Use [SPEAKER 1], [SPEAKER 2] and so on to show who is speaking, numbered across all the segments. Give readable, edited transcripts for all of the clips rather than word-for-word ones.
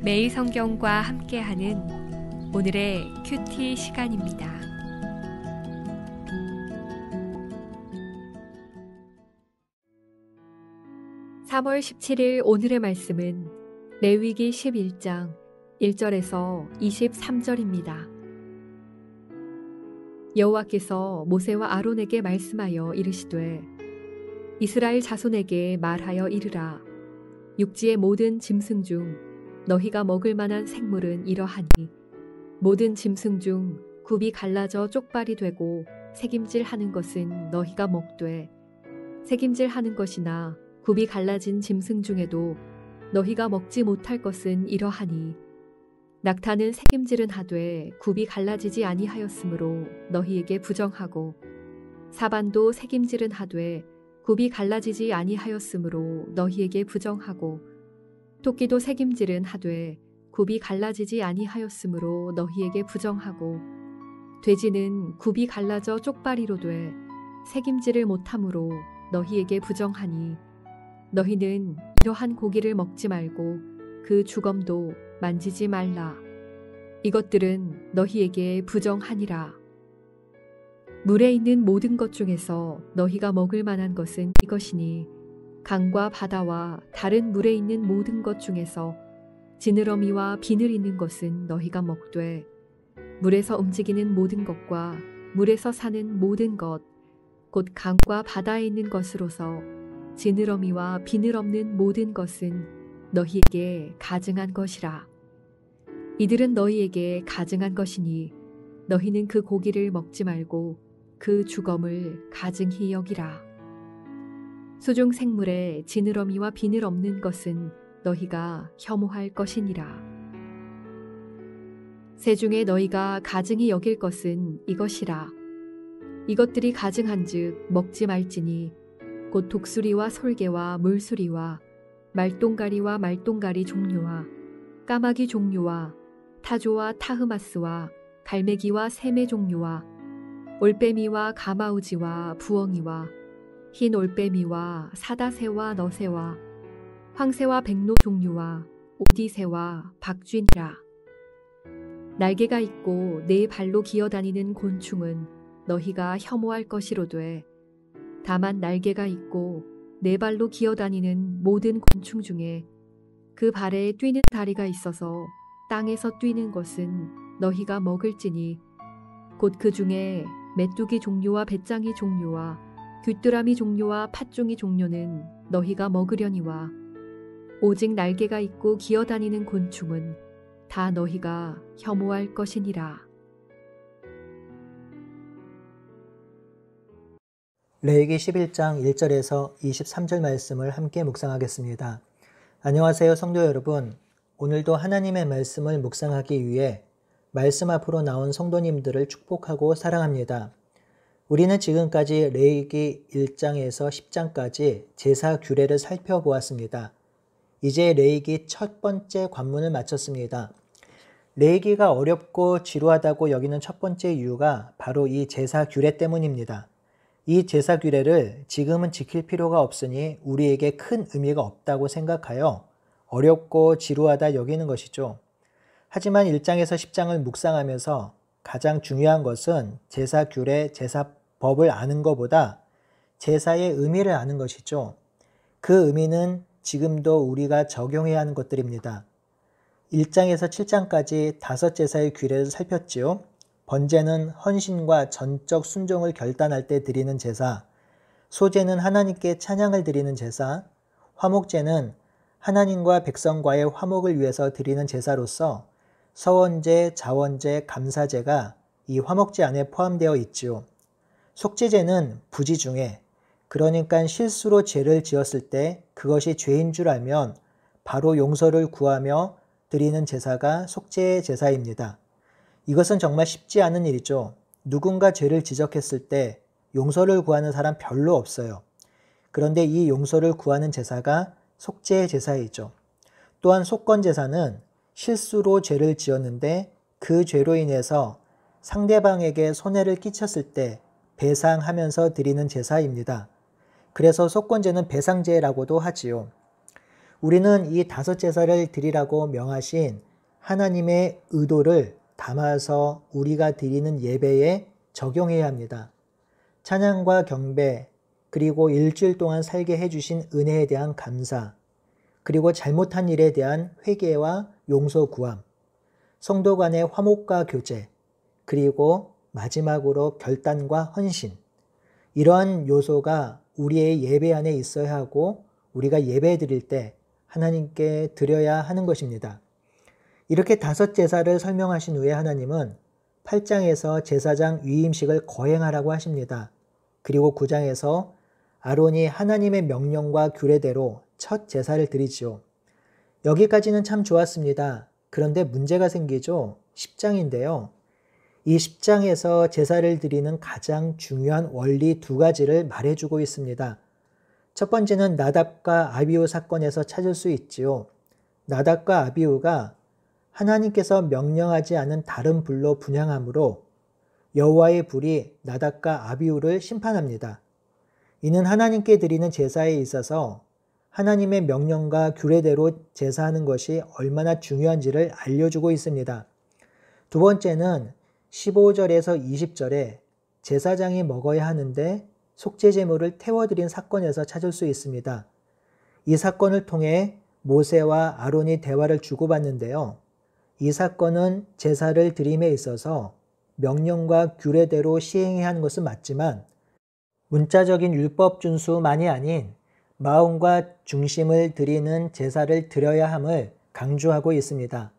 [SPEAKER 1] 매일 성경과 함께하는 오늘의 큐티 시간입니다. (3월 17일) 오늘의 말씀은 레위기 11장 1절에서 23절입니다. 여호와께서 모세와 아론에게 말씀하여 이르시되 이스라엘 자손에게 말하여 이르라. 육지의 모든 짐승 중 너희가 먹을 만한 생물은 이러하니 모든 짐승 중 굽이 갈라져 쪽발이 되고 새김질하는 것은 너희가 먹되 새김질하는 것이나 굽이 갈라진 짐승 중에도 너희가 먹지 못할 것은 이러하니 낙타는 새김질은 하되 굽이 갈라지지 아니하였으므로 너희에게 부정하고 사반도 새김질은 하되 굽이 갈라지지 아니하였으므로 너희에게 부정하고 토끼도 새김질은 하되 굽이 갈라지지 아니하였으므로 너희에게 부정하고 돼지는 굽이 갈라져 쪽발이로 돼 새김질을 못함으로 너희에게 부정하니 너희는 이러한 고기를 먹지 말고 그 주검도 만지지 말라. 이것들은 너희에게 부정하니라. 물에 있는 모든 것 중에서 너희가 먹을 만한 것은 이것이니 강과 바다와 다른 물에 있는 모든 것 중에서 지느러미와 비늘 있는 것은 너희가 먹되 물에서 움직이는 모든 것과 물에서 사는 모든 것 곧 강과 바다에 있는 것으로서 지느러미와 비늘 없는 모든 것은 너희에게 가증한 것이라. 이들은 너희에게 가증한 것이니 너희는 그 고기를 먹지 말고 그 주검을 가증히 여기라. 수중 생물에 지느러미와 비늘 없는 것은 너희가 혐오할 것이니라. 새 중에 너희가 가증히 여길 것은 이것이라. 이것들이 가증한즉 먹지 말지니 곧 독수리와 솔개와 물수리와 말똥가리와 말똥가리 종류와 까마귀 종류와 타조와 타흐마스와 갈매기와 새매 종류와 올빼미와 가마우지와 부엉이와 흰 올빼미와 사다새와 너새와 황새와 백로 종류와 오디새와 박쥐니라. 날개가 있고 네 발로 기어다니는 곤충은 너희가 혐오할 것이로되 다만 날개가 있고 네 발로 기어다니는 모든 곤충 중에 그 발에 뛰는 다리가 있어서 땅에서 뛰는 것은 너희가 먹을지니 곧 그 중에 메뚜기 종류와 배짱이 종류와 귀뚜라미 종류와 팥종이 종류는 너희가 먹으려니와 오직 날개가 있고 기어다니는 곤충은 다 너희가 혐오할 것이니라.
[SPEAKER 2] 레위기 11장 1절에서 23절 말씀을 함께 묵상하겠습니다. 안녕하세요 성도 여러분. 오늘도 하나님의 말씀을 묵상하기 위해 말씀 앞으로 나온 성도님들을 축복하고 사랑합니다. 우리는 지금까지 레위기 1장에서 10장까지 제사 규례를 살펴보았습니다. 이제 레위기 첫 번째 관문을 마쳤습니다. 레위기가 어렵고 지루하다고 여기는 첫 번째 이유가 바로 이 제사 규례 때문입니다. 이 제사 규례를 지금은 지킬 필요가 없으니 우리에게 큰 의미가 없다고 생각하여 어렵고 지루하다 여기는 것이죠. 하지만 1장에서 10장을 묵상하면서 가장 중요한 것은 제사 규례, 제사법을 아는 것보다 제사의 의미를 아는 것이죠. 그 의미는 지금도 우리가 적용해야 하는 것들입니다. 1장에서 7장까지 5제사의 규례를 살폈지요. 번제는 헌신과 전적 순종을 결단할 때 드리는 제사, 소제는 하나님께 찬양을 드리는 제사, 화목제는 하나님과 백성과의 화목을 위해서 드리는 제사로서 서원제, 자원제, 감사제가 이 화목제 안에 포함되어 있지요. 속죄제는 부지 중에, 그러니까 실수로 죄를 지었을 때 그것이 죄인 줄 알면 바로 용서를 구하며 드리는 제사가 속죄 제사입니다. 이것은 정말 쉽지 않은 일이죠. 누군가 죄를 지적했을 때 용서를 구하는 사람 별로 없어요. 그런데 이 용서를 구하는 제사가 속죄 제사이죠. 또한 속건 제사는 실수로 죄를 지었는데 그 죄로 인해서 상대방에게 손해를 끼쳤을 때 배상하면서 드리는 제사입니다. 그래서 속건제는 배상제라고도 하지요. 우리는 이 다섯 제사를 드리라고 명하신 하나님의 의도를 담아서 우리가 드리는 예배에 적용해야 합니다. 찬양과 경배, 그리고 일주일 동안 살게 해주신 은혜에 대한 감사, 그리고 잘못한 일에 대한 회개와 용서 구함, 성도 간의 화목과 교제, 그리고 마지막으로 결단과 헌신. 이러한 요소가 우리의 예배 안에 있어야 하고 우리가 예배 드릴 때 하나님께 드려야 하는 것입니다. 이렇게 다섯 제사를 설명하신 후에 하나님은 8장에서 제사장 위임식을 거행하라고 하십니다. 그리고 9장에서 아론이 하나님의 명령과 규례대로 첫 제사를 드리지요. 여기까지는 참 좋았습니다. 그런데 문제가 생기죠. 10장인데요. 이 10장에서 제사를 드리는 가장 중요한 원리 두 가지를 말해주고 있습니다. 첫 번째는 나답과 아비후 사건에서 찾을 수 있지요. 나답과 아비후가 하나님께서 명령하지 않은 다른 불로 분향함으로 여호와의 불이 나답과 아비후를 심판합니다. 이는 하나님께 드리는 제사에 있어서 하나님의 명령과 규례대로 제사하는 것이 얼마나 중요한지를 알려주고 있습니다. 두 번째는 15절에서 20절에 제사장이 먹어야 하는데 속죄제물을 태워드린 사건에서 찾을 수 있습니다. 이 사건을 통해 모세와 아론이 대화를 주고받는데요. 이 사건은 제사를 드림에 있어서 명령과 규례대로 시행해야 하는 것은 맞지만 문자적인 율법 준수만이 아닌 마음과 중심을 드리는 제사를 드려야 함을 강조하고 있습니다.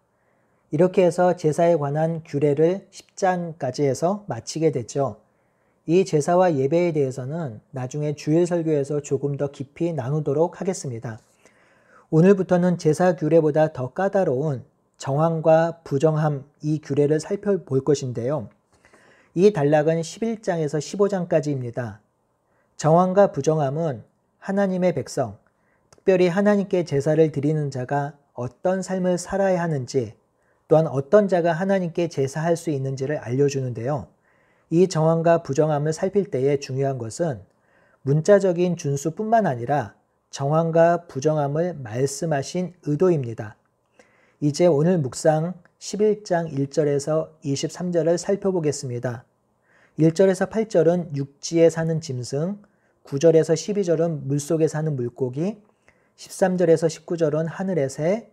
[SPEAKER 2] 이렇게 해서 제사에 관한 규례를 10장까지 해서 마치게 됐죠. 이 제사와 예배에 대해서는 나중에 주일 설교에서 조금 더 깊이 나누도록 하겠습니다. 오늘부터는 제사 규례보다 더 까다로운 정함과 부정함 이 규례를 살펴볼 것인데요. 이 단락은 11장에서 15장까지입니다. 정함과 부정함은 하나님의 백성, 특별히 하나님께 제사를 드리는 자가 어떤 삶을 살아야 하는지, 또한 어떤 자가 하나님께 제사할 수 있는지를 알려주는데요. 이 정함과 부정함을 살필 때에 중요한 것은 문자적인 준수뿐만 아니라 정함과 부정함을 말씀하신 의도입니다. 이제 오늘 묵상 11장 1절에서 23절을 살펴보겠습니다. 1절에서 8절은 육지에 사는 짐승, 9절에서 12절은 물속에 사는 물고기, 13절에서 19절은 하늘의 새,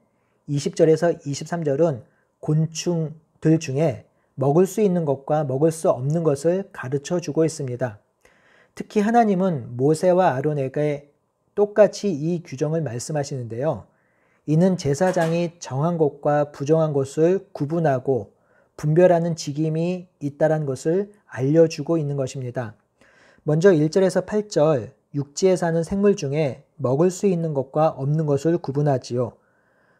[SPEAKER 2] 20절에서 23절은 곤충들 중에 먹을 수 있는 것과 먹을 수 없는 것을 가르쳐 주고 있습니다. 특히 하나님은 모세와 아론에게 똑같이 이 규정을 말씀하시는데요. 이는 제사장이 정한 것과 부정한 것을 구분하고 분별하는 직임이 있다는 것을 알려주고 있는 것입니다. 먼저 1절에서 8절, 육지에 사는 생물 중에 먹을 수 있는 것과 없는 것을 구분하지요.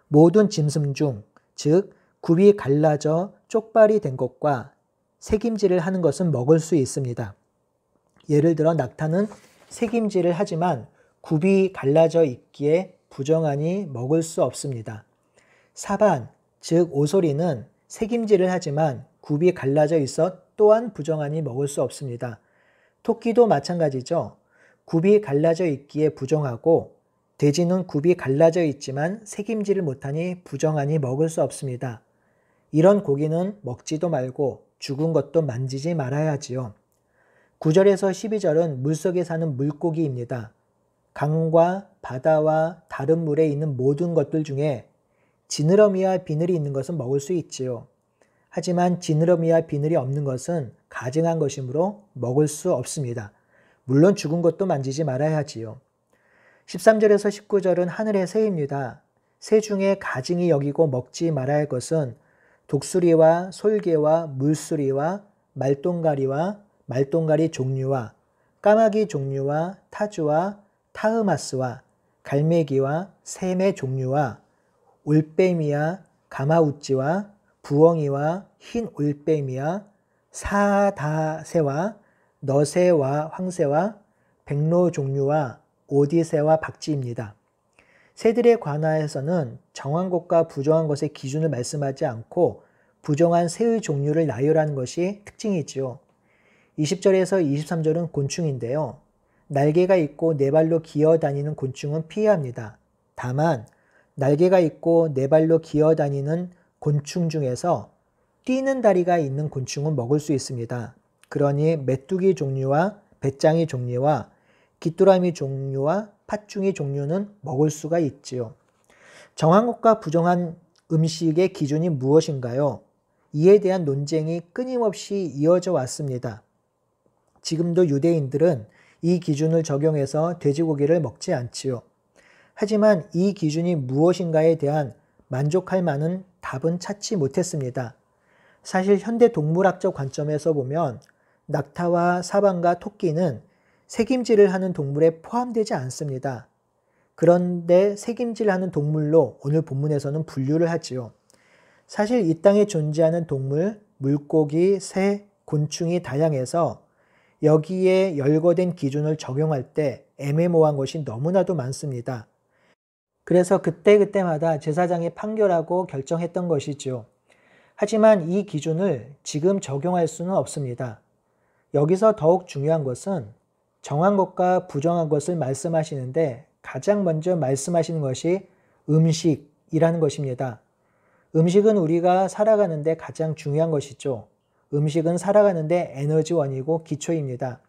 [SPEAKER 2] 모든 짐승 중, 즉 굽이 갈라져 쪽발이 된 것과 새김질을 하는 것은 먹을 수 있습니다. 예를 들어 낙타는 새김질을 하지만 굽이 갈라져 있기에 부정하니 먹을 수 없습니다. 사반, 즉 오소리는 새김질을 하지만 굽이 갈라져 있어 또한 부정하니 먹을 수 없습니다. 토끼도 마찬가지죠. 굽이 갈라져 있기에 부정하고 돼지는 굽이 갈라져 있지만 새김질을 못하니 부정하니 먹을 수 없습니다. 이런 고기는 먹지도 말고 죽은 것도 만지지 말아야 하지요. 9절에서 12절은 물속에 사는 물고기입니다. 강과 바다와 다른 물에 있는 모든 것들 중에 지느러미와 비늘이 있는 것은 먹을 수 있지요. 하지만 지느러미와 비늘이 없는 것은 가증한 것이므로 먹을 수 없습니다. 물론 죽은 것도 만지지 말아야 하지요. 13절에서 19절은 하늘의 새입니다. 새 중에 가증이 여기고 먹지 말아야 할 것은 독수리와 솔개와 물수리와 말똥가리 종류와 까마귀 종류와 타주와 타흐마스와 갈매기와 샘의 종류와 올빼미와 가마우찌와 부엉이와 흰 올빼미와 사다새와 너새와 황새와 백로 종류와 오디새와 박쥐입니다. 새들에 관하여서는 정한 것과 부정한 것의 기준을 말씀하지 않고 부정한 새의 종류를 나열하는 것이 특징이지요. 20절에서 23절은 곤충인데요. 날개가 있고 네 발로 기어다니는 곤충은 피해야 합니다. 다만 날개가 있고 네 발로 기어다니는 곤충 중에서 뛰는 다리가 있는 곤충은 먹을 수 있습니다. 그러니 메뚜기 종류와 배짱이 종류와 귀뚜라미 종류와 팥중이 종류는 먹을 수가 있지요. 정한 것과 부정한 음식의 기준이 무엇인가요? 이에 대한 논쟁이 끊임없이 이어져 왔습니다. 지금도 유대인들은 이 기준을 적용해서 돼지고기를 먹지 않지요. 하지만 이 기준이 무엇인가에 대한 만족할 만한 답은 찾지 못했습니다. 사실 현대 동물학적 관점에서 보면 낙타와 사방과 토끼는 새김질을 하는 동물에 포함되지 않습니다. 그런데 새김질하는 동물로 오늘 본문에서는 분류를 하지요. 사실 이 땅에 존재하는 동물, 물고기, 새, 곤충이 다양해서 여기에 열거된 기준을 적용할 때 애매모호한 것이 너무나도 많습니다. 그래서 그때그때마다 제사장이 판결하고 결정했던 것이죠. 하지만 이 기준을 지금 적용할 수는 없습니다. 여기서 더욱 중요한 것은 정한 것과 부정한 것을 말씀하시는데 가장 먼저 말씀하시는 것이 음식이라는 것입니다. 음식은 우리가 살아가는데 가장 중요한 것이죠. 음식은 살아가는데 에너지원이고 기초입니다.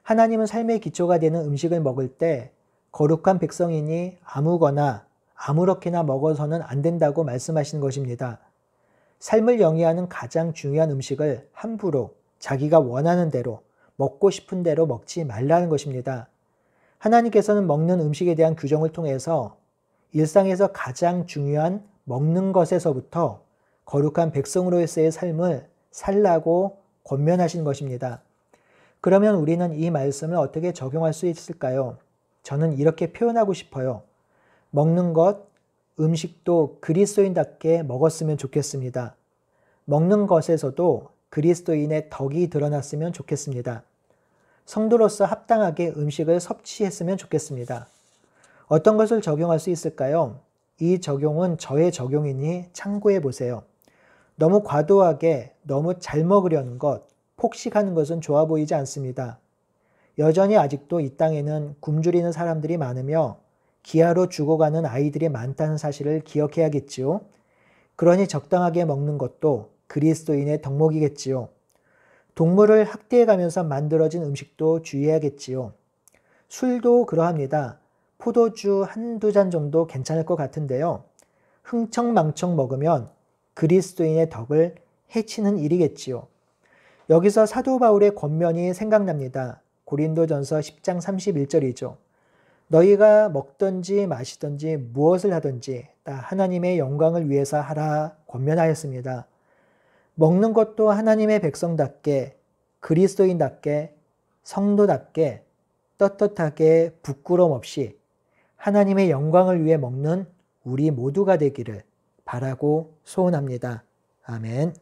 [SPEAKER 2] 하나님은 삶의 기초가 되는 음식을 먹을 때 거룩한 백성이니 아무거나 아무렇게나 먹어서는 안 된다고 말씀하시는 것입니다. 삶을 영위하는 가장 중요한 음식을 함부로 자기가 원하는 대로 먹고 싶은 대로 먹지 말라는 것입니다. 하나님께서는 먹는 음식에 대한 규정을 통해서 일상에서 가장 중요한 먹는 것에서부터 거룩한 백성으로서의 삶을 살라고 권면하신 것입니다. 그러면 우리는 이 말씀을 어떻게 적용할 수 있을까요? 저는 이렇게 표현하고 싶어요. 먹는 것, 음식도 그리스도인답게 먹었으면 좋겠습니다. 먹는 것에서도 그리스도인의 덕이 드러났으면 좋겠습니다. 성도로서 합당하게 음식을 섭취했으면 좋겠습니다. 어떤 것을 적용할 수 있을까요? 이 적용은 저의 적용이니 참고해 보세요. 너무 과도하게 너무 잘 먹으려는 것, 폭식하는 것은 좋아 보이지 않습니다. 여전히 아직도 이 땅에는 굶주리는 사람들이 많으며 기아로 죽어가는 아이들이 많다는 사실을 기억해야겠지요. 그러니 적당하게 먹는 것도 그리스도인의 덕목이겠지요. 동물을 학대해가면서 만들어진 음식도 주의해야겠지요. 술도 그러합니다. 포도주 한두 잔 정도 괜찮을 것 같은데요. 흥청망청 먹으면 그리스도인의 덕을 해치는 일이겠지요. 여기서 사도 바울의 권면이 생각납니다. 고린도전서 10장 31절이죠. 너희가 먹든지 마시든지 무엇을 하든지 다 하나님의 영광을 위해서 하라 권면하였습니다. 먹는 것도 하나님의 백성답게 그리스도인답게 성도답게 떳떳하게 부끄럼 없이 하나님의 영광을 위해 먹는 우리 모두가 되기를 바라고 소원합니다. 아멘.